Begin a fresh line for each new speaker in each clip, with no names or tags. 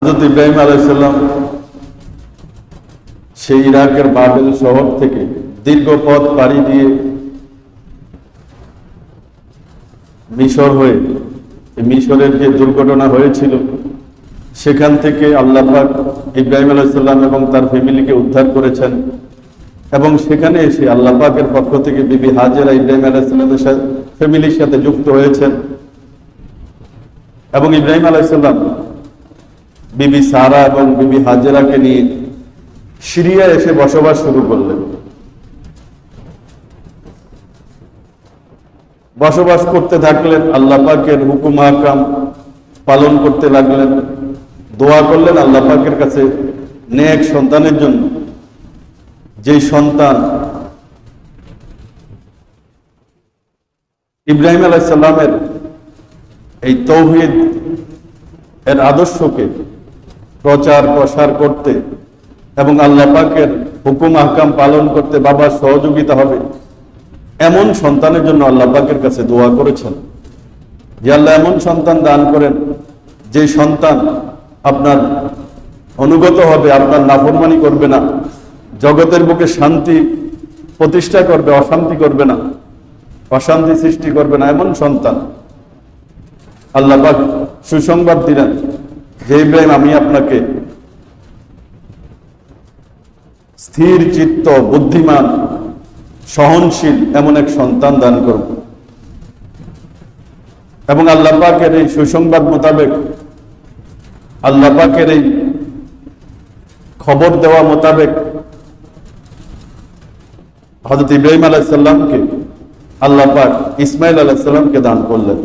হযরত ইব্রাহিম আলাইহিস সালাম সেই ইরাকের বাবেল শহর থেকে দীর্ঘ পথ পাড়ি দিয়ে মিশর হয়ে মিশরের যে দুর্ঘটনা হয়েছিল সেখান থেকে আল্লাহ পাক ইব্রাহিম আলাইহিস সালাম এবং তার ফ্যামিলিকে উদ্ধার করেছেন এবং সেখানে এসে আল্লাহ পাকের পক্ষ থেকে বিবি হাজেরা ইব্রাহিম আলাইহিস সালামের ফ্যামিলির সাথে যুক্ত হয়েছেন এবং ইব্রাহিম আলাইহিস সালাম বিবি সারা এবং বিবি হাজেরাকে নিয়ে সিরিয়া এসে বসবাস শুরু করলেন। বসবাস করতে থাকলেন, আল্লাহ পাকের হুকুম আহকাম পালন করতে লাগলেন, দোয়া করলেন আল্লাহ পাকের কাছে নেক সন্তানের জন্য, যেই সন্তান ইব্রাহিম আলাইহিস সালামের এই তাওহীদ এর আদর্শকে প্রচার প্রসার করতে এবং আল্লাহ পাকের হুকুম আহকাম পালন করতে বাবার সহযোগিতা হবে, এমন সন্তানের জন্য আল্লাহ পাকের কাছে দোয়া করেছেন যে আল্লাহ এমন সন্তান দান করেন যে সন্তান আপনার অনুগত হবে, আপনার নাফরমানি করবে না, জগতের বুকে শান্তি প্রতিষ্ঠা করবে, অশান্তি করবে না, অশান্তি সৃষ্টি করবে না, এমন সন্তান। আল্লাহ পাক সুসংবাদ দিলেন যে ইব্রাহিম, আমি আপনাকে স্থির চিত্ত, বুদ্ধিমান, সহনশীল এমন এক সন্তান দান করব। এবং আল্লাহ পাকের এই সুসংবাদ মোতাবেক, আল্লাহ পাকের এই খবর দেওয়া মোতাবেক হযরত ইব্রাহিম আলাইহিস সালামকে আল্লাহ পাক ইসমাইল আলাইহিস সালামকে দান করলেন।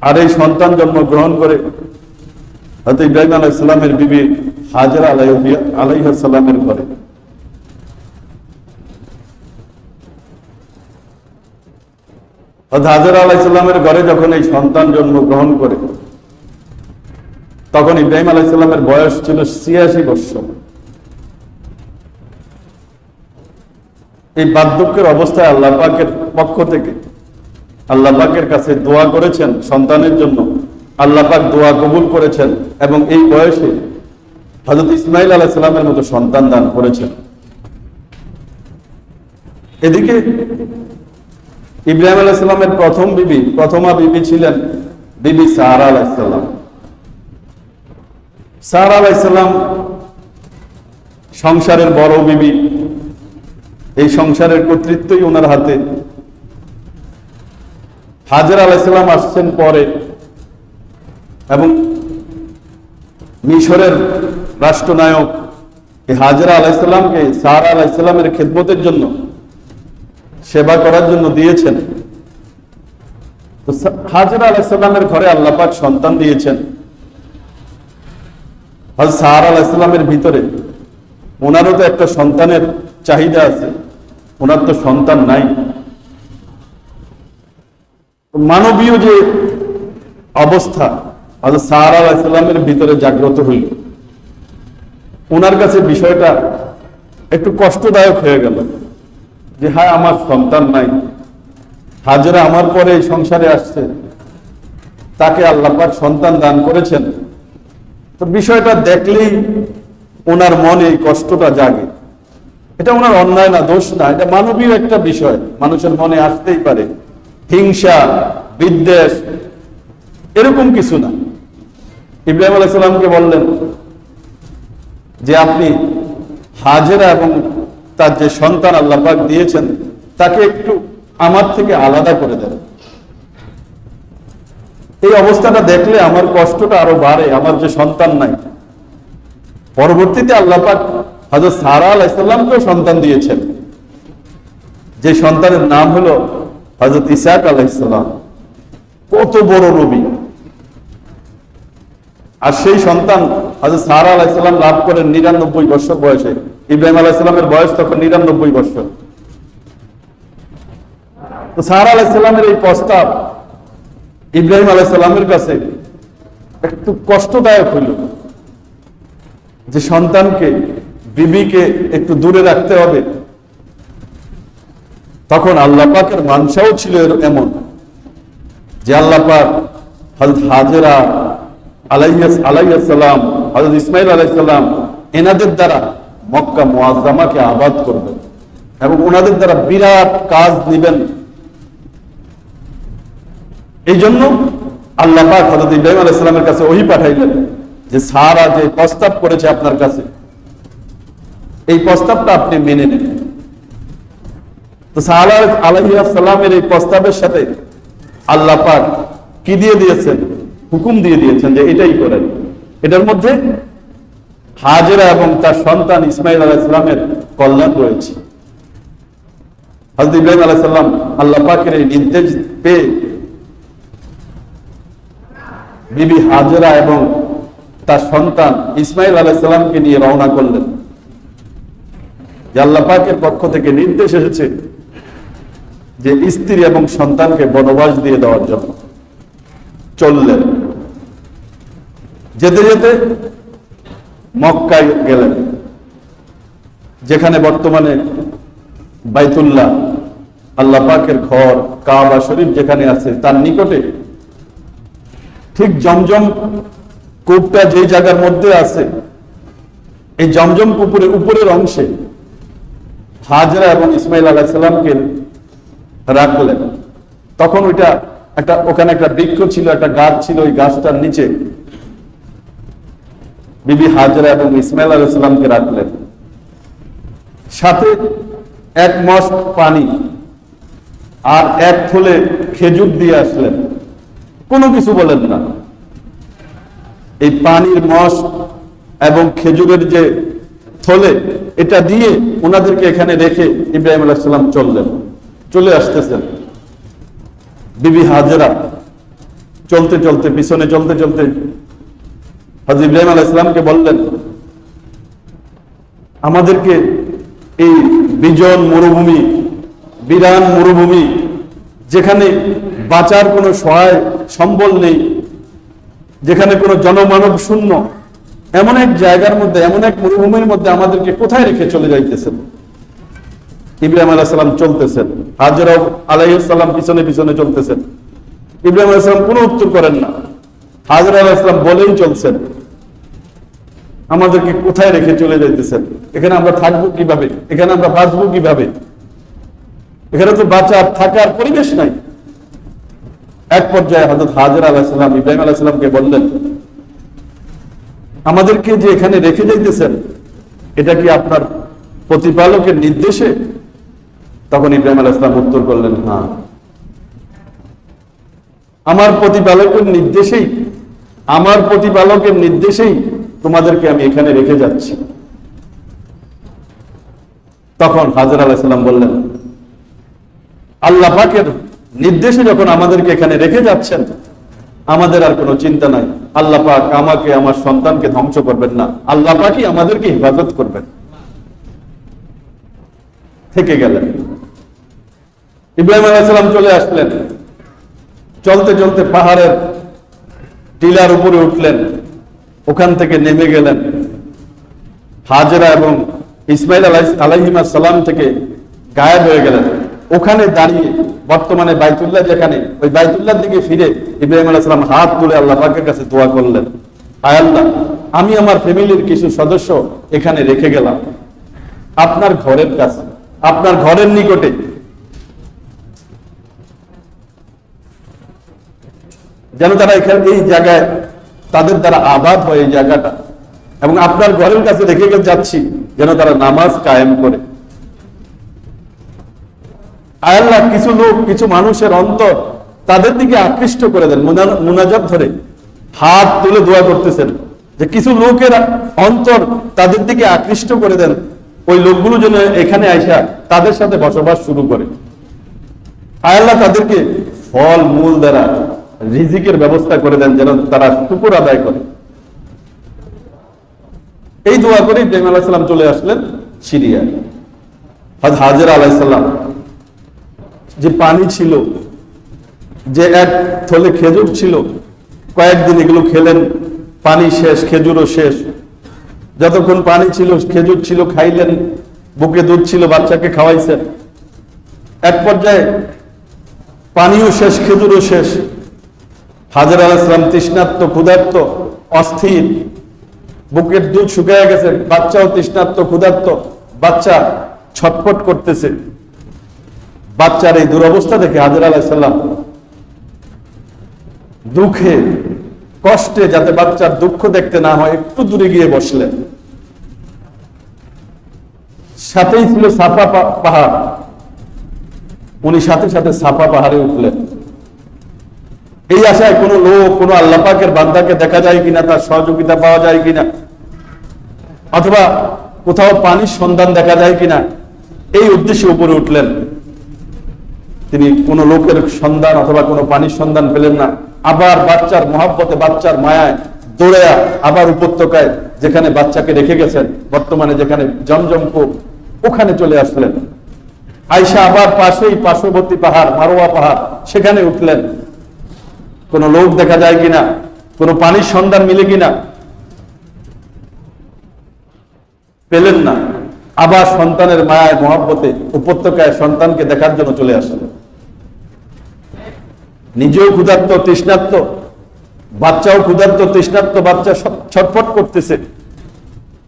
আর এই সন্তান জন্মগ্রহণ করে হযরত ইব্রাহিম আলাইহিস সালামের বিবি হাজেরা আলাইহিস সালামের ঘরে হাজেরা আলাইহিস সালামের ঘরে যখন এই সন্তান জন্মগ্রহণ করে তখন ইব্রাহিম আলাইহিস সালামের বয়স ছিল ৮৬ বছর। এই বার্ধক্যের অবস্থায় আল্লাহ পাকের পক্ষ থেকে আল্লাহ পাকের কাছে দোয়া করেছেন সন্তানের জন্য, আল্লাহ পাক দোয়া কবুল করেছেন এবং এই বয়সে হযরত ইসমাইল আলাইহিস সালামের মতো সন্তান দান করেছেন। এদিকে ইব্রাহিম আলাইহিস সালামের প্রথমা বিবি ছিলেন বিবি সারা আলাইহিস সালাম। সারা আলাইহিস সালাম সংসারের বড় বিবি, এই সংসারের কর্তৃত্বই ওনার হাতে। হাজেরা আলাইহিস সালাম আসছেন পরে এবং মিশরের রাষ্ট্রনায়ক এই হাজেরা আলাইহিস সালামকে সারা আলাইহিস সালামের খেদমতের জন্য, সেবা করার জন্য দিয়েছেন। তো হাজেরা আলাইহিস সালামের ঘরে আল্লাহ পাক সন্তান দিয়েছেন। হযরত সারা আলাইহিস সালামের ভিতরে ওনারও তো একটা সন্তানের চাহিদা আছে, ওনার তো সন্তান নাই। মানবীয় যে অবস্থা হযরত সারা আলাইহিস সালামের ভিতরে জাগ্রত হইল, ওনার কাছে বিষয়টা একটু কষ্টদায়ক হয়ে গেল যে হ্যাঁ, আমার সন্তান নাই, হাজেরা আমার পরে এই সংসারে আসছে, তাকে আল্লাহ পাক সন্তান দান করেছেন। তো বিষয়টা দেখলেই ওনার মনে এই কষ্টটা জাগে। এটা ওনার অন্যায় না, দোষ না, এটা মানবীয় একটা বিষয়, মানুষের মনে আসতেই পারে। হিংসা, বিদ্বেষ এরকম কিছু না। ইব্রাহিম আলাইহিস সালামকে বললেন যে আপনি হাজেরা এবং তার যে সন্তান আল্লাহ পাক দিয়েছেন তাকে একটু আমার থেকে আলাদা করে দেন। এই অবস্থাটা দেখলে আমার কষ্টটা আরো বাড়ে, আমার যে সন্তান নাই। পরবর্তীতে আল্লাহ পাক হযরত সারা আলাইহিস সালামকেও সন্তান দিয়েছেন, যে সন্তানের নাম হলো হযরত ইসহাক আলাইহিস সালাম। কত বড় নবী! আর সেই সন্তান হযরত সারা আলাইহিস সালাম লাভ করেন ৯৯ বছর বয়সে। ইব্রাহিম আলাইহিস সালামের বয়স তখন ৯৯ বছর। তো সারা আলাইহিস সালামের এই প্রস্তাব ইব্রাহিম আলাইহিস সালামের কাছে একটু কষ্টদায়ক হইল যে সন্তানকে, বিবিকে একটু দূরে রাখতে হবে। তখন আল্লাহ পাকের মানসাও ছিল এমন যে আল্লাহ পাক হযরত হাজেরা আলাইহিস সালাম, হযরত ইসমাঈল আলাইহিস সালাম এনাদের দ্বারা মক্কা মুআজ্জামাকে আবাদ করবেন এবং ওনাদের দ্বারা বিরাট কাজ নেবেন। এই জন্য আল্লাহ পাক হযরত ইব্রাহিম আলাইহিস সালামের কাছে ওহী পাঠাইলেন যে সারা যে প্রস্তাব করেছে আপনার কাছে, এই প্রস্তাবটা আপনি মেনে নেন। তো সারা আলাইহিস সালামের এই প্রস্তাবের সাথে আল্লাহ পাক কি দিয়ে দিয়েছেন? হুকুম দিয়ে দিয়েছেন যে এটাই করেন। এটার মধ্যে হাজেরা এবং তার সন্তান ইসমাঈল আলাইহিস সালামের কল্যাণ রয়েছে। হযরত ইব্রাহিম আলাইহিস সালাম আল্লাহ পাকের এই নির্দেশ পেয়ে বিবি হাজেরা এবং তার সন্তান ইসমাঈল আলাইহিস সালামকে নিয়ে রওনা করলেন। যে আল্লাহ পাকের পক্ষ থেকে নির্দেশ এসেছে যে স্ত্রী এবং সন্তানকে বনবাস দিয়ে দেওয়ার জন্য চললেন। যেতে যেতে মক্কায় গেলেন, যেখানে বর্তমানে বাইতুল্লাহ আল্লাহ পাকের ঘর কাবা শরীফ যেখানে আছে তার নিকটে ঠিক জমজম কূপটা যে জায়গার মধ্যে আছে, এই জমজম কূপের উপরের অংশে হাজরা এবং ইসমাঈল আলাইহিস সালামকে রাখলেন। তখন ওখানে একটা বৃক্ষ ছিল, একটা গাছ ছিল, ওই গাছটার নিচে বিবি হাজরা এবং ইসমাঈল আলাইহিস সালামকে রাখলেন। সাথে এক মস্ক পানি আর এক থলে খেজুর দিয়ে আসলেন, কোনো কিছু বলেন না। এই পানির মস্ক এবং খেজুরের যে থলে, এটা দিয়ে ওনাদেরকে এখানে রেখে ইব্রাহিম আলাইহিস সালাম চলে আসতেছেন। বিবি হাজরা চলতে চলতে, পিছনে চলতে চলতে হযরত ইব্রাহিম আলাইহিস সালামকে বললেন, আমাদেরকে এই বিজন মরুভূমি, বিরান মরুভূমি, যেখানে বাঁচার কোনো সহায় সম্বল নেই, যেখানে কোনো জনমানব শূন্য, এমন এক জায়গার মধ্যে, এমন এক মরুভূমির মধ্যে আমাদেরকে কোথায় রেখে চলে যাইতেছেন? ইব্রাহিম আলাইহিস সালাম চলতেছেন, হাজরা আলাইহিস সালাম পিছনে পিছনে চলতেছেন। ইব্রাহিম আলাইহিস সালাম কোনো উত্তর করেন না, হাজরা আলাইহিস সালাম বলেই চলছেন, আমাদেরকে কোথায় রেখে চলে যাইতেছেন? এখানে আমরা থাকবো কিভাবে? এখানে আমরা বাঁচবো কিভাবে? এখানে তো বাঁচার থাকার পরিবেশ নাই। এক পর্যায়ে হযরত হাজরা আলাইহিস সালাম ইব্রাহিম আলাইহিস সালামকে বললেন, আমাদেরকে যে এখানে রেখে যাইতেছেন, এটা কি আপনার প্রতিপালকের নির্দেশে? তখন ইব্রাহিম আলাইহিস সালাম উত্তর করলেন, হ্যাঁ, আমার প্রতিপালকের নির্দেশেই তোমাদেরকে আমি এখানে রেখে যাচ্ছি। তখন হাজরা আলাইহিস সালাম বললেন, আল্লাহ পাকের নির্দেশে যখন আমাদেরকে এখানে রেখে যাচ্ছেন, আমাদের আর কোনো চিন্তা নাই। আল্লাহ পাক আমাকে, আমার সন্তানকে ধ্বংস করবেন না, আল্লাহ পাকই আমাদেরকে হেফাজত করবেন। থেকে গেলেন। ইব্রাহিম আলাইহিস সালাম চলে আসলেন। চলতে চলতে পাহাড়ের টিলার উপরে উঠলেন, ওখান থেকে নেমে গেলেন। হাজরা এবং ইসমাঈল আলাইহিস সালাম থেকে গায়েব হয়ে গেলেন। ওখানে দাঁড়িয়ে, বর্তমানে বাইতুল্লাহ যেখানে, ওই বাইতুল্লাহর দিকে ফিরে ইব্রাহিম আলাইহিস সালাম হাত তুলে আল্লাহ পাকের কাছে দোয়া করলেন, আয় আল্লাহ, আমি আমার ফ্যামিলির কিছু সদস্য এখানে রেখে গেলাম আপনার ঘরের কাছে, আপনার ঘরের নিকটে। যেন তারা এখানে এই জায়গায় তাদের দ্বারা আবাদ হয় এই জায়গাটা, এবং আপনার ঘরের কাছে রেখে যাচ্ছি যেন তারা নামাজ কায়েম করে। আয় আল্লাহ, কিছু লোক, কিছু মানুষের অন্তর তাদের দিকে আকৃষ্ট করে দেন। মুনাজাত ধরে হাত তুলে দোয়া করতেছেন যে কিছু লোকের অন্তর তাদের দিকে আকৃষ্ট করে দেন, ওই লোকগুলো যেন এখানে আইসা তাদের সাথে বসবাস শুরু করে। আয় আল্লাহ, তাদেরকে ফল মূল দ্বারা রিজিকের ব্যবস্থা করে দেন, যেন তারা শুকর আদায় করে। এই দোয়া করে ইব্রাহিম আলাইহিস সালাম চলে আসলেন সিরিয়ায়। হযরত হাজরা আলাইহিস সালাম যে পানি ছিল, যে এক থলে খেজুর ছিল, কয়েকদিন এগুলো খেলেন, পানি শেষ, খেজুরও শেষ। যতক্ষণ পানি ছিল, খেজুর ছিল, খাইলেন, বুকে দুধ ছিল, বাচ্চাকে খাওয়াইছেন। এক পর্যায়ে পানিও শেষ, খেজুরও শেষ। হাজরা আলাইহিস সালাম তৃষ্ণার্ত, ক্ষুধার্ত, অস্থির, বুকের দুধ শুকিয়ে গেছে, বাচ্চাও তৃষ্ণার্ত ক্ষুধার্ত, বাচ্চা ছটফট করতেছে। বাচ্চার এই দুরবস্থা দেখে হাজরা আলাইহিস সালাম দুঃখে কষ্টে, যাতে বাচ্চার দুঃখ দেখতে না হয়, একটু দূরে গিয়ে বসলেন। সাথেই ছিল সাফা পাহাড়, উনি সাথে সাথে সাফা পাহাড়ে উঠলেন। এই আশায় কোন লোক, কোন আল্লাহ পাকের বান্দাকে দেখা যায় কিনা, তার সহযোগিতা পাওয়া যায় কিনা, অথবা কোথাও পানির সন্ধান দেখা যায় কিনা, এই উদ্দেশ্যে উপরে উঠলেন। তিনি কোন লোকের সন্ধান অথবা কোনো পানির সন্ধান পেলেন না। আবার বাচ্চার মহাব্বতে, বাচ্চার মায়ায় দৌড়ে আবার উপত্যকায়, যেখানে বাচ্চাকে রেখে গেছেন, বর্তমানে যেখানে জমজম কূপ, ওখানে চলে আসলেন। আয়েশা আবার পাশেই পার্শ্ববর্তী পাহাড়, মারওয়া পাহাড়, সেখানে উঠলেন। কোন লোক দেখা যায় কিনা, কোন পানির সন্ধান মিলে কিনা, পেলেন না। আবার সন্তানের মায়ায় মহাব্বতে উপত্যকায় সন্তানকে দেখার জন্য চলে আসলেন। নিজেও ক্ষুধার্ত তৃষ্ণার্ত, বাচ্চাও ক্ষুধার্ত তৃষ্ণার্ত, বাচ্চা ছটফট করতেছে,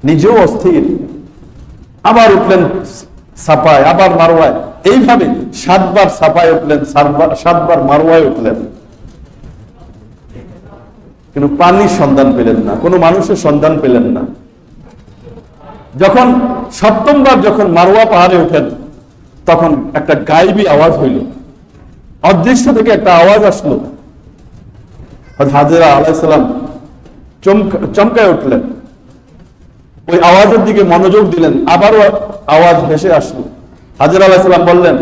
নিজেও অস্থির। আবার উঠলেন সাফায়, আবার মারওয়ায়, এইভাবে 7 বার সাফায় উঠলেন, 7 বার মারওয়ায় উঠলেন, কিন্তু পানির সন্ধান পেলেন না, কোনো মানুষের সন্ধান পেলেন না। যখন 7ম বার যখন মারওয়া পাহাড়ে উঠেন, তখন একটা গায়েবী আওয়াজ হইল, অদৃশ্য থেকে একটা আওয়াজ আসলো। হাজরা আলাইহিস সালাম চমকায় উঠলেন, ওই আওয়াজের দিকে মনোযোগ দিলেন, আবারও আওয়াজ ভেসে আসলো। হাজরা আলাইহিস সালাম বললেন,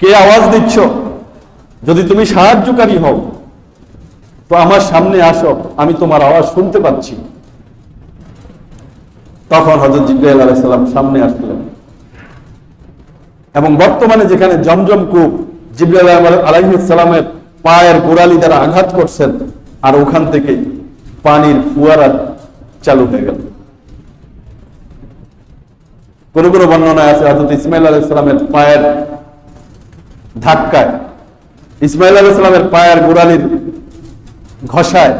কে আওয়াজ দিচ্ছ? যদি তুমি সাহায্যকারী হও তো আমার সামনে আসো, আমি তোমার আওয়াজ শুনতে পাচ্ছি। তখন হযরত জিবরাইল আলাইহিস সালাম সামনে আসলেন, এবং বর্তমানে যেখানে জমজম কূপ, জিবরাইল আলাইহিস সালামের পায়ের গোড়ালি দ্বারা আঘাত করছেন, আর ওখান থেকে পানির ফুয়ারা চালু হয়ে গেল। কোন কোন বর্ণনায় আছে হযরত ইসমাঈল আলাইহিস সালামের পায়ের ধাক্কায়, ইসমাঈল আলাইহিস সালামের পায়ের গোড়ালির ঘষায়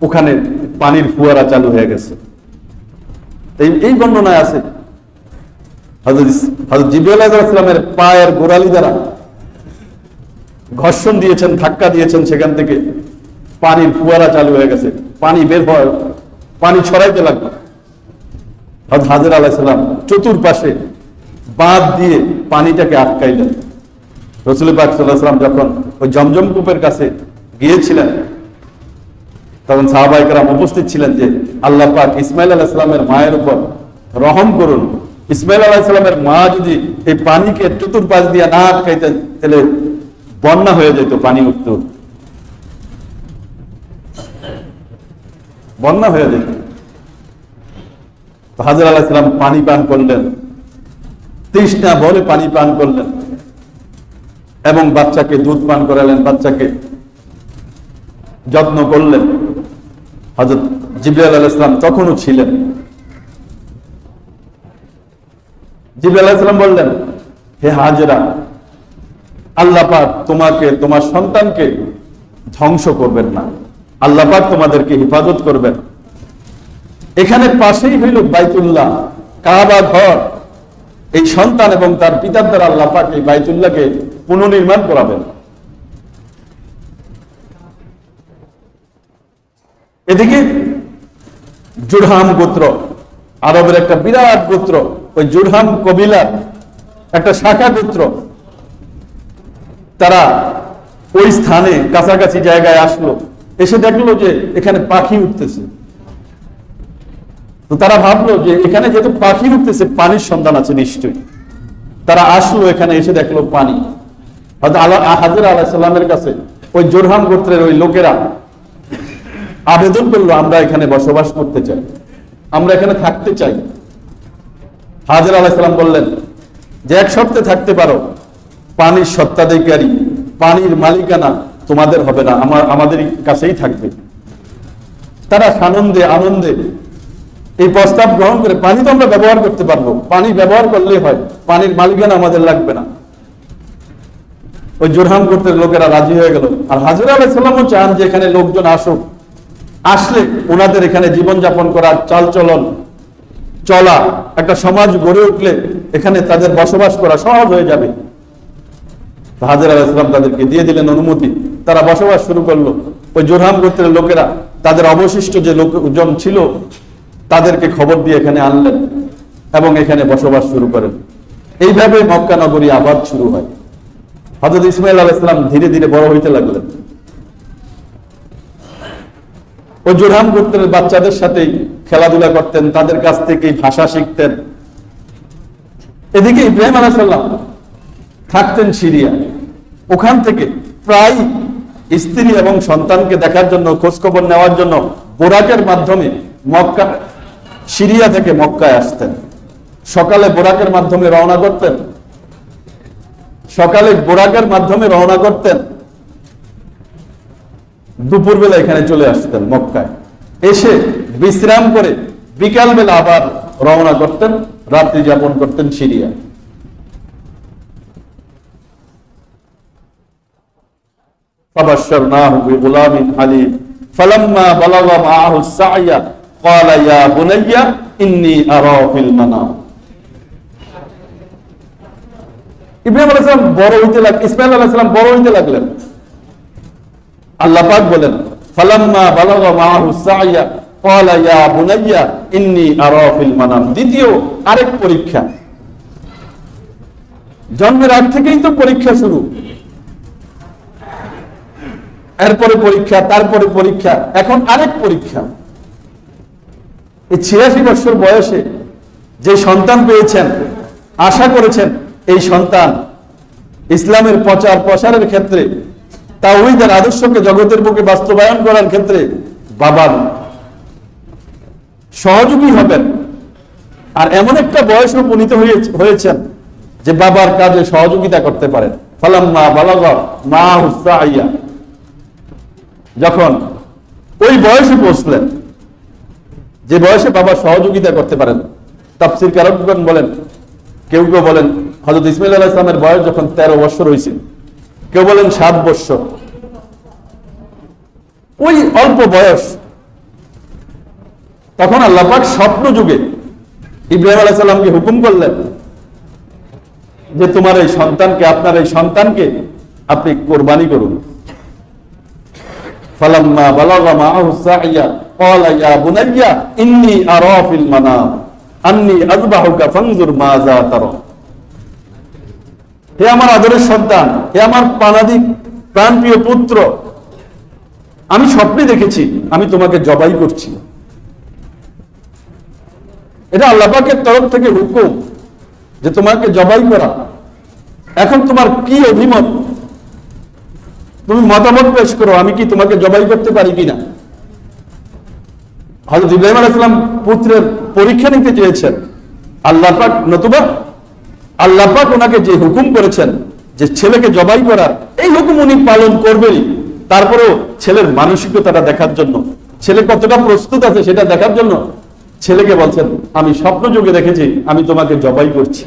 ওখানে পানির ফুয়ারা চালু হয়ে গেছে। এই বর্ণনায় আছে হযরত জিবরাইল আলাইহিস সালামের পায়ের গোড়ালি দ্বারা ঘর্ষণ দিয়েছেন, ধাক্কা দিয়েছেন, সেখান থেকে পানির ফুয়ারা চালু হয়ে গেছে, পানি বের হয়, পানি ছড়াইতে লাগলো। হযরত হাজরা আলাইহিস সালাম চতুর্পাশে বাঁধ দিয়ে পানিটাকে আটকাইলেন। রাসূল পাক সাল্লাল্লাহু আলাইহি ওয়াসাল্লাম যখন ওই জমজম কূপের কাছে গিয়েছিলেন, তখন সাহাবায়ে কেরাম উপস্থিত ছিলেন যে আল্লাহ পাক ইসমাঈল আলাইহিস সালামের মায়ের উপর রহম করুন। ইসমাঈল আলাইহিস সালামের মা যদি এই পানিকে চতুর্পাশ দিয়ে না আটকাইতেন, তাহলে বন্যা হয়ে যেত, পানি উঠত, বন্যা হয়ে যেত। হাজরা আলাইহিস সালাম পানি পান করলেন, তৃষ্ণা বলে পানি পান করলেন, এবং বাচ্চাকে দুধ পান করালেন, বাচ্চাকে যত্ন করলেন। হযরত জিবরাইল আলাইহিস সালাম তখনও ছিলেন। জিবরাইল আলাইহিস সালাম বললেন, হে হাজরা, আল্লাহ পাক তোমাকে, তোমার সন্তানকে ধ্বংস করবেন না, আল্লাহ পাক তোমাদেরকে হেফাজত করবেন। এখানে পাশেই হইল বাইতুল্লাহ, কাবা ঘর। এই সন্তান এবং তার পিতার দ্বারা আল্লাহ পাক এই বাইতুল্লাহকে পুনর্নির্মাণ করাবেন। এদিকে জুরহাম গোত্র, আরবের একটা বিরাট গোত্র, ওই জুরহাম কবিলার একটা শাখা গোত্র, তারা ওই স্থানে কাছাকাছি জায়গায় আসলো, এসে দেখলো যে এখানে পাখি উঠতেছে। তো তারা ভাবলো যে এখানে যেহেতু পাখি উঠতেছে, পানির সন্ধান আছে নিশ্চয়ই। তারা আসলো, এখানে এসে দেখলো পানি। হাজরা আলাইহিস সালামের কাছে ওই জুরহাম গোত্রের ওই লোকেরা আবেদন করলো, আমরা এখানে বসবাস করতে চাই, আমরা এখানে থাকতে চাই। হাজরা আলাইহিস সালাম বললেন যে 1 সপ্তাহ থাকতে পারো, পানির সত্ত্বাধিকারী, পানির মালিকানা তোমাদের হবে না, আমাদের কাছেই থাকবে। তারা আনন্দে আনন্দে এই প্রস্তাব গ্রহণ করে, পানি তো আমরা ব্যবহার করতে পারবো, পানি ব্যবহার করলেই হয়, পানির মালিকানা আমাদের লাগবে না। ওই জোরহাম করতে লোকেরা রাজি হয়ে গেল। আর হাজরা আলাইহিস সালামও চান যে এখানে লোকজন আসুক, আসলে ওনাদের এখানে জীবনযাপন করার চালচলন চলা, একটা সমাজ গড়ে উঠলে এখানে তাদের বসবাস করা সহজ হয়ে যাবে। হাজরা আলাইহিস সালাম তাদেরকে দিয়ে দিলেন অনুমতি, তারা বসবাস শুরু করলো। ওই জোরহাম গোত্রের লোকেরা তাদের অবশিষ্ট যে লোকজন ছিল তাদেরকে খবর দিয়ে এখানে আনলেন এবং এখানে বসবাস শুরু করেন। এইভাবে মক্কা নগরী আবাদ শুরু হয়। হযরত ইসমাঈল আলাইহিস সালাম ধীরে ধীরে বড় হইতে লাগলেন। ওই জোরহাম গোত্রের বাচ্চাদের সাথেই খেলাধুলা করতেন, তাদের কাছ থেকেই ভাষা শিখতেন। এদিকে ইব্রাহিম আলাইহিস সালাম থাকতেন সিরিয়া। ওখান থেকে প্রায় স্ত্রী এবং সন্তানকে দেখার জন্য, খোঁজখবর নেওয়ার জন্য বোরাকের মাধ্যমে মক্কা, সিরিয়া থেকে মক্কায় আসতেন। সকালে বোরাকের মাধ্যমে রওনা করতেন, দুপুরবেলা এখানে চলে আসতেন মক্কায়, এসে বিশ্রাম করে বিকালবেলা আবার রওনা করতেন, রাত্রি যাপন করতেন সিরিয়া। فبشرناه بغلام حليم فلما بلغ معه السعي قال يا بني إني أرى في المنام। ইব্রাহিম আলাইহিস সালাম বড় হইতে লাগলেন, ইসমাঈল আলাইহিস সালাম বড় হইতে লাগলেন। আল্লাহ পাক বলেন ফালাম্মা বালাগা মাআহু সা'য়া ক্বালা ইয়া বুনাইয়া ইন্নী আরা ফিল মানাম। দ্বিতীয় আরেক পরীক্ষা। জন্মের আগ থেকেই তো পরীক্ষা শুরু, এরপরে পরীক্ষা, তারপরে পরীক্ষা, এখন আরেক পরীক্ষা। এই ৮৬ বছর বয়সে যে সন্তান পেয়েছেন, আশা করেছেন এই সন্তান ইসলামের প্রচার প্রসারের ক্ষেত্রে, তাওহীদের আদর্শকে জগতের বুকে বাস্তবায়ন করার ক্ষেত্রে বাবার সহযোগী হবেন। আর এমন একটা বয়সে উপনীত হয়েছেন যে বাবার কাজে সহযোগিতা করতে পারেন। ফালাম্মা বালাগা মাআহু সা'য়া, যখন ওই বয়সে পৌঁছলেন যে বয়সে বাবা সহযোগিতা করতে পারেন, তাফসীর কারকগণ বলেন, কেউ কেউ বলেন হযরত ইসমাঈল আলাইহিস সালামের বয়স যখন 13 বছর হয়েছিল, কেউ বলেন 7 বছর, ওই অল্প বয়স। তখন আল্লাহ পাক স্বপ্ন যুগে ইব্রাহিম আলাইহিস সালামকে হুকুম করলেন যে তোমার এই সন্তানকে, আপনার এই সন্তানকে আপনি কোরবানি করুন। ফালাম্মা বালাগা মাআহু সা'য়া ক্বালা ইয়া বুনাইয়া ইন্নী আরা ফিল মানাম আন্নী আযবাহুকা ফানজুর মাযা তারা। হে আমার আদরের সন্তান, হে আমার প্রাণপ্রিয় পুত্র, আমি স্বপ্নে দেখেছি আমি তোমাকে জবাই করছি। এটা আল্লাহ পাকের তরফ থেকে হুকুম যে তোমাকে জবাই করা। এখন তোমার কি অভিমত, তুমি মতামত পেশ করো, আমি কি তোমাকে জবাই করতে পারি কিনা। হযরত ইব্রাহিম আলাইহিস সালাম পুত্রের পরীক্ষা নিতে চেয়েছেন আল্লাহ পাক, নতুবা আল্লাহ পাক ওনাকে যে হুকুম করেছেন যে ছেলেকে জবাই করার, এই হুকুম উনি পালন করবেনই। তারপরেও ছেলের মানসিকতাটা দেখার জন্য, ছেলে কতটা প্রস্তুত আছে সেটা দেখার জন্য ছেলেকে বলছেন আমি স্বপ্ন যোগে দেখেছি আমি তোমাকে জবাই করছি।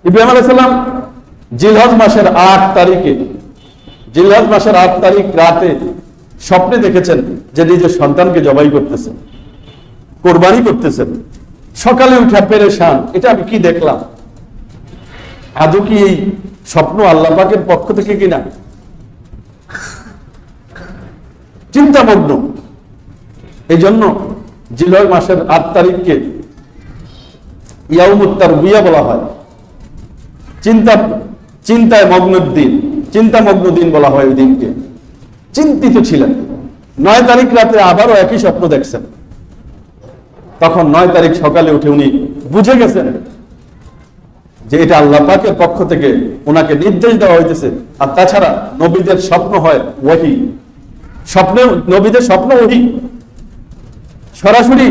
ইব্রাহিম আলাইহিস সালাম জিলহজ মাসের 8 তারিখ রাতে স্বপ্নে দেখেছেন যে নিজের সন্তানকে জবাই করতেছেন, কোরবানি করতেছেন। সকালে উঠে পেরেশান, এটা আমি কি দেখলাম, আদৌ কি এই স্বপ্ন আল্লাহ পাকের পক্ষ থেকে কিনা, চিন্তামগ্ন। এই জন্য জিলহজ মাসের 8 তারিখকে ইয়াউমুত তারবিয়া বলা হয়, চিন্তামগ্ন দিন বলা হয়। ওই দিনকে চিন্তিত ছিলেন। 9 তারিখ রাতে আবারও একই স্বপ্ন দেখছেন। তখন 9 তারিখ সকালে উঠে উনি বুঝে গেছেন যে এটা আল্লাহ পাকের পক্ষ থেকে ওনাকে নির্দেশ দেওয়া হইতেছে। আর তাছাড়া নবীদের স্বপ্ন হয় ওহী, নবীদের স্বপ্ন ওহী, সরাসরি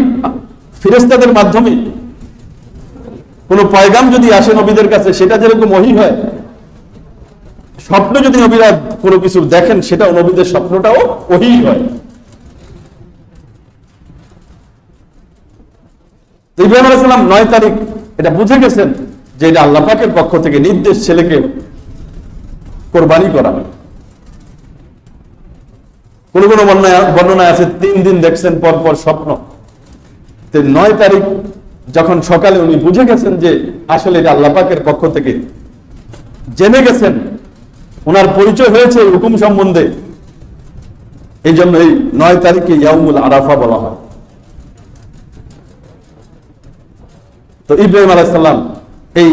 ফেরেশতাদের মাধ্যমে কোন পয়গাম যদি আসে নবীদের কাছে, সেটা যেরকম ওহী হয়, স্বপ্ন যদি নবীরা কোনো কিছু দেখেন সেটাও নবীদের স্বপ্নটাও ওহী হয়। ইব্রাহিম আলাইহিস সালাম 9 তারিখ এটা বুঝে গেছেন যে এটা আল্লাহ পাকের পক্ষ থেকে নির্দেশ ছেলেকে কোরবানি করা। কোন কোন বর্ণনায় আছে 3 দিন দেখছেন পর পর স্বপ্ন। 9 তারিখ যখন সকালে উনি বুঝে গেছেন যে আসলে এটা আল্লাহ পাকের পক্ষ থেকে, জেনে গেছেন, ওনার পরিচয় হয়েছে এই হুকুম সম্বন্ধে, এই জন্য এই 9 তারিখে ইয়াউমুল আরাফা বলা হয়। তো ইব্রাহিম আলাইহিস সালাম এই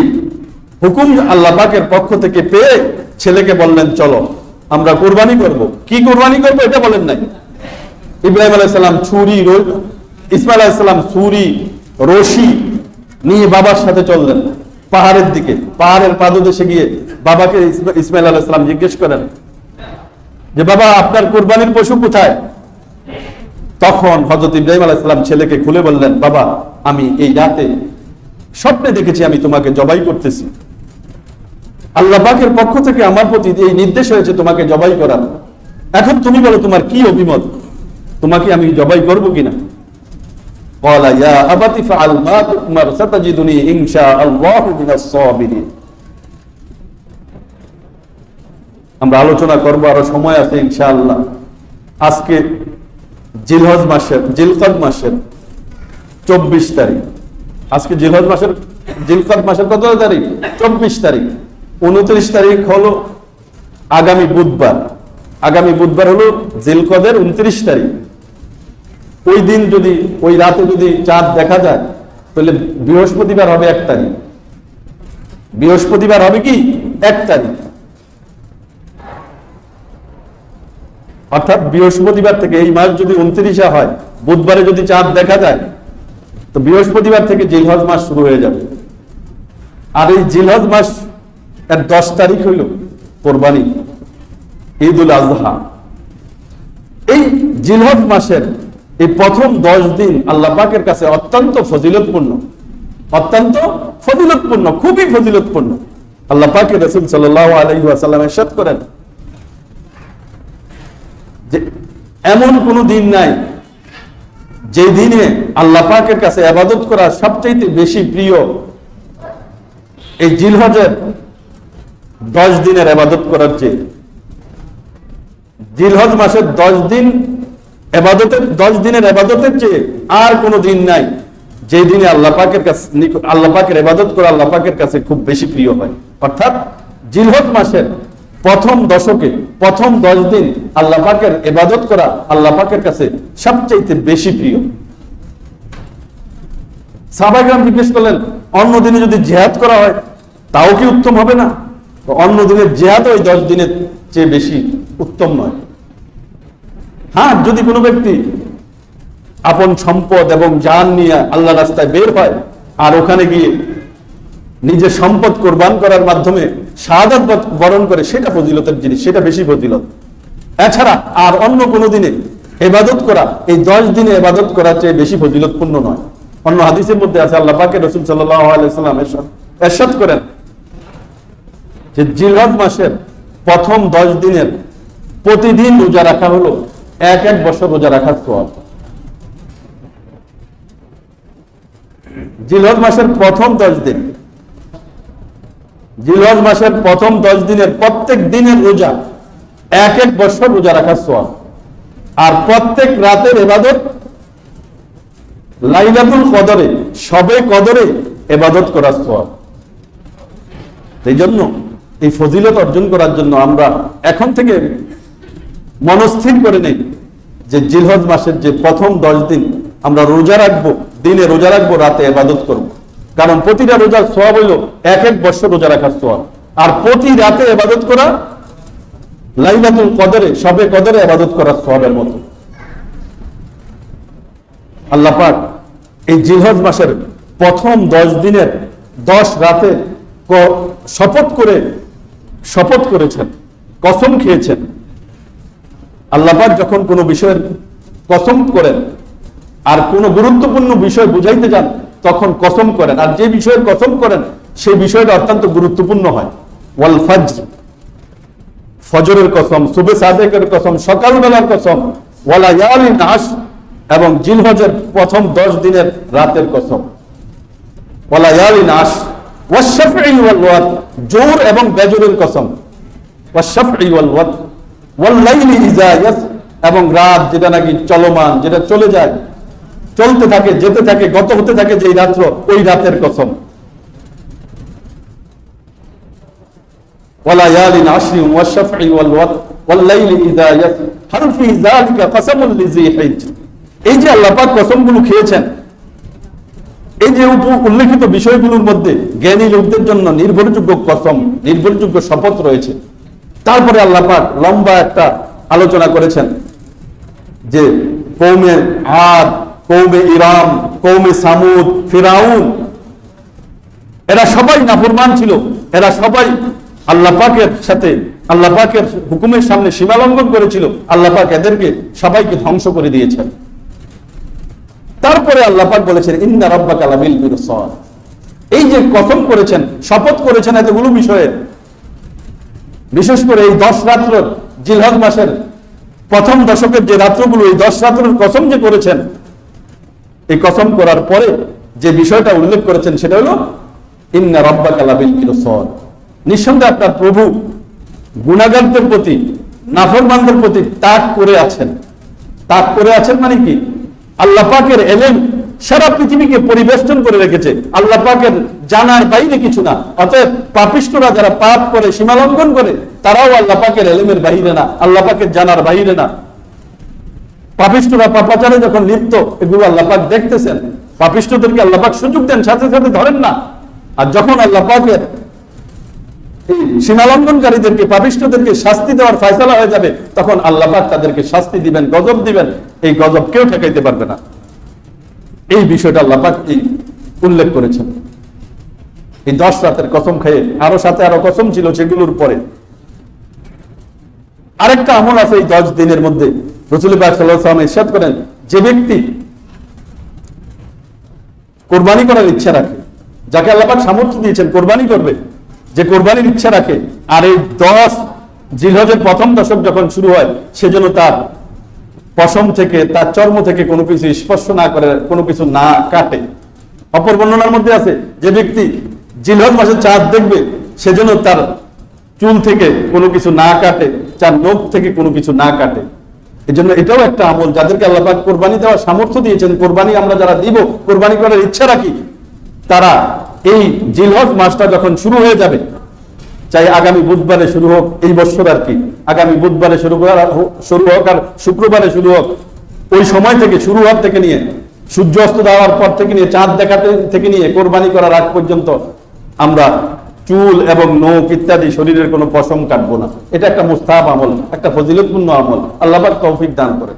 হুকুম আল্লাহ পাকের পক্ষ থেকে পেয়ে ছেলেকে বললেন চলো আমরা কুরবানি করব। কি কুরবানি করব এটা বলেন নাই। ইব্রাহিম আলাইহিস সালাম ইসমাইল আলাইহিস সালাম ছুরি রশি নিয়ে বাবার সাথে চললেন পাহাড়ের দিকে। পাহাড়ের পাদদেশে গিয়ে বাবাকে ইসমাইল আলাইহিস সালাম জিজ্ঞেস করেন যে বাবা আপনার কুরবানির পশু কোথায়? তখন হযরত ইব্রাহিম আলাইহিস সালাম ছেলেকে খুলে বললেন, বাবা আমি এই রাতে স্বপ্নে দেখেছি আমি তোমাকে জবাই করতেছি। আল্লাহ পাকের পক্ষ থেকে আমার প্রতি এই নির্দেশ হয়েছে তোমাকে জবাই করার। এখন তুমি বলো তোমার কি অভিমত, তোমাকে আমি জবাই করব কিনা? ক্বালা ইয়া আবাতি ফাআল মা তুমার সাতাজিদুনি ইনশাআল্লাহু মিনাস সাবিরিন। আমরা আলোচনা করব, আরো সময় আছে ইনশাআল্লাহ। আজকে জিলহজ মাসের 24 তারিখ। আজকে জিলকদ মাসের কত তারিখ? 24 তারিখ। 29 তারিখ হলো আগামী বুধবার। আগামী বুধবার হলো জিলকদের 29 তারিখ। ওই দিন যদি ওই রাতে যদি চাঁদ দেখা যায় তাহলে বৃহস্পতিবার হবে 1 তারিখ। বৃহস্পতিবার হবে কি 1 তারিখ। অর্থাৎ বৃহস্পতিবার থেকে এই মাস যদি 29 হয়, বুধবারে যদি চাঁদ দেখা যায় তো বৃহস্পতিবার থেকে জিলহজ মাস শুরু হয়ে যাবে। আর এই জিলহজ মাস এর 10 তারিখ হইল কোরবানি, ঈদুল আজহা। এই জিলহজ মাসের এই প্রথম 10 দিন আল্লাহ পাকের কাছে অত্যন্ত ফজিলতপূর্ণ, অত্যন্ত ফজিলতপূর্ণ, খুবই ফজিলতপূর্ণ। আল্লাহ পাকের রাসূল সাল্লাল্লাহু আলাইহি ওয়াসাল্লাম ইরশাদ করেন যে এমন কোন দিন নাই যে দিনে আল্লাহ পাকের কাছে ইবাদত করা সবচেয়ে বেশি প্রিয় এই জিলহজের 10 দিনের ইবাদত করার চেয়ে। জিলহজ মাসের 10 দিনের ইবাদতের চেয়ে আর কোনো দিন নাই যে দিনে আল্লাহ পাকের ইবাদত করা আল্লাহ পাকের কাছে খুব বেশি প্রিয় হয়। অর্থাৎ জিলহজ মাসের প্রথম দশকে প্রথম 10 দিন আল্লাহ পাকের ইবাদত করা আল্লাহ পাকের কাছে সবচেয়ে বেশি প্রিয়। সাহাবায়ে কেরাম জিজ্ঞেস করলেন, অন্য দিনে যদি জিহাদ করা হয় তাও কি উত্তম হবে না? অন্য দিনের জিহাদ ওই 10 দিনের চেয়ে বেশি উত্তম নয়। হ্যাঁ, যদি কোনো ব্যক্তি আপন সম্পদ এবং জান নিয়ে আল্লাহ রাস্তায় বের হয় আর ওখানে গিয়ে নিজের সম্পদ কোরবান করার মাধ্যমে শাহাদাত বরণ করে, সেটা ফজিলতের জিনিস, সেটা বেশি ফজিলত। এছাড়া আর অন্য কোনো দিনে ইবাদত করা এই 10 দিনে ইবাদত করার চেয়ে বেশি ফজিলতপূর্ণ নয়। অন্য হাদিসের মধ্যে আছে আল্লাহ পাকের রাসূল সাল্লাল্লাহু আলাইহি ওয়াসাল্লাম ইরশাদ করেন যে জিলহজ মাসের প্রথম 10 দিনের প্রতিদিন রোজা রাখা হলো 1 বছর রোজা রাখার সওয়াব। জিলহজ মাসের প্রথম 10 দিন, জিলহজ মাসের প্রথম 10 দিনের প্রত্যেক দিনের রোজা 1 বছর রোজা রাখার সওয়াব। আর প্রত্যেক রাতের ইবাদত লাইলাতুল কদরে, শবে কদরে ইবাদত করার সওয়াব। এই জন্য এই ফজিলত অর্জন করার জন্য আমরা এখন থেকে মনস্থির করে নেই যে জিলহজ মাসের যে প্রথম 10 দিন আমরা রোজা রাখবো, দিনে রোজা রাখবো, রাতে ইবাদত করব। কারণ প্রতিটা রোজার সওয়াব হইল 1 বছর রোজা রাখার সওয়াব। আর প্রতি রাতে ইবাদত করা লাইলাতুল কদরে, শবে কদরে ইবাদত করার সওয়াবের মতো। আল্লাহ পাক এই জিলহজ মাসের প্রথম 10 দিনের 10 রাতে শপথ করেছেন, কসম খেয়েছেন। আল্লাহ পাক যখন কোনো বিষয়ের কসম করেন আর কোনো গুরুত্বপূর্ণ বিষয় বুঝাইতে যান তখন কসম করেন, আর যে বিষয়ের কসম করেন সেই বিষয়টা অত্যন্ত গুরুত্বপূর্ণ হয়। ওয়াল ফজর, ফজরের কসম, সুবে সাদেকের কসম, সকালবেলার কসম, ওয়ালা ইয়ালিন আশর, এবং জিলহজের প্রথম 10 দিনের রাতের কসম। ওয়ালা ইয়ালিন আশর, ওয়াশ-শাফঈ ওয়াল ওয়াত, জোর এবং বেজোরের কসম, ওয়াশ-শাফঈ ওয়াল ওয়াত, ওয়াল লাইলি ইযা ইয়াস, এবং রাত যেটা নাকি চলমান, যেটা চলে যায়, চলতে থাকে, যেতে থাকে, গত হতে থাকে যেই রাত্র, ওই রাতের কসম। ওয়ালায়ালিন আশরিন ওয়াশ-শাফঈ ওয়াল ওয়াত ওয়াল লাইলি ইযা ইয়াস হাল ফি যালিকা কসমুল লিযী হিজর। এই যে আল্লাহ পাক কসমগুলো খেয়েছেন, এই যে উল্লেখিত বিষয়গুলোর মধ্যে জ্ঞানী লোকদের জন্য নির্ভরযোগ্য কসম, নির্ভরযোগ্য শপথ রয়েছে। তারপরে আল্লাহ পাক লম্বা একটা আলোচনা করেছেন যে কওমে আদ, কওমে ইরাম, কওমে সামুদ, ফিরাউন, এরা সবাই নাফরমান ছিল, এরা সবাই আল্লাহ পাকের সাথে, আল্লাহ পাকের হুকুমের সামনে সীমা লঙ্ঘন করেছিল। আল্লাহ পাক এদেরকে সবাইকে ধ্বংস করে দিয়েছেন। তারপরে আল্লাহ পাক বলেছেন ইন্না রাব্বাকা লাবিল মিরসাদ। এই যে কসম করেছেন, শপথ করেছেন এতগুলো বিষয়ে, বিশেষ করে এই 10 রাত্র জিলহজ মাসের প্রথম দশকের যে রাত্রগুলো, এই 10 রাত্রের কসম যে করেছেন, এই কসম করার পরে যে বিষয়টা উল্লেখ করেছেন সেটা হলো ইন্না রাব্বাকা লাবিল মিরসাদ। নিঃসন্দেহে আপনার প্রভু গুনাহগারদের প্রতি, নাফরমানদের প্রতি তাক করে আছেন। তাক করে আছেন মানে কি? আল্লাহ পাকের ইলম সারা পৃথিবীকে পরিবেষ্টন করে রেখেছে, আল্লাহ পাকের জানার বাইরে কিছু না। অতএব পাপিষ্ঠরা যারা পাপ করে, সীমা লঙ্ঘন করে, তারাও আল্লাহ পাকের ইলমের বাইরে না, আল্লাহ পাকের জানার বাইরে না। পাপিষ্ঠরা পাপাচারে যখন লিপ্ত, এগুলো আল্লাহ পাক দেখতেছেন। পাপিষ্ঠদেরকে আল্লাহ পাক সুযোগ দেন, সাথে সাথে ধরেন না। আর যখন আল্লাহ পাকের সীমা লঙ্ঘনকারীদেরকে, পাপিষ্ঠদেরকে শাস্তি দেওয়ার ফয়সালা হয়ে যাবে, তখন আল্লাহ পাক তাদেরকে শাস্তি দিবেন, গজব দিবেন। এই গজব কেউ ঠেকাইতে পারবে না। এই বিষয়টা আল্লাহ পাক উল্লেখ করেছেন এই 10 রাতের কসম খেয়ে। আরো সাথে আরো কসম ছিল, সেগুলোর পরে আরেকটা আমল আছে এই 10 দিনের মধ্যে। রাসূল পাক সাল্লাল্লাহু আলাইহি ওয়াসাল্লাম ইরশাদ করেন, যে ব্যক্তি কুরবানি করার ইচ্ছা রাখে, যাকে আল্লাহ পাক সামর্থ্য দিয়েছেন কোরবানি করবে, যে কোরবানির ইচ্ছা রাখে, আর এই 10 জিলহজের প্রথম দশক যখন শুরু হয়, সেজন্য তার পশম থেকে, তার চর্ম থেকে কোনো কিছু স্পর্শ না করে, কোনো কিছু না কাটে। অপর বর্ণনার মধ্যে আছে, যে ব্যক্তি জিলহজ মাসে চাঁদ দেখবে, সেজন্য তার চুল থেকে কোনো কিছু না কাটে, তার নখ থেকে কোনো কিছু না কাটে। এই জন্য এটাও একটা আমল, যাদেরকে আল্লাহ পাক কোরবানি দেওয়ার সামর্থ্য দিয়েছেন, কোরবানি আমরা যারা দিব, কোরবানি করার ইচ্ছা রাখি, তারা এই জিলহজ মাসটা যখন শুরু হয়ে যাবে, চাই আগামী বুধবারে শুরু হোক, এই বছর আর কি, আগামী বুধবারে শুরু হোক আর শুক্রবারে শুরু হোক, ওই সময় থেকে, শুরু হওয়ার থেকে নিয়ে, সূর্য অস্ত দেওয়ার পর থেকে নিয়ে, চাঁদ দেখাতে থেকে নিয়ে, কোরবানি করার আগ পর্যন্ত আমরা চুল এবং নখ ইত্যাদি শরীরের কোনো পশম কাটবো না। এটা একটা মুস্তাহাব আমল, একটা ফজিলতপূর্ণ আমল। আল্লাহ পাক তৌফিক দান করে।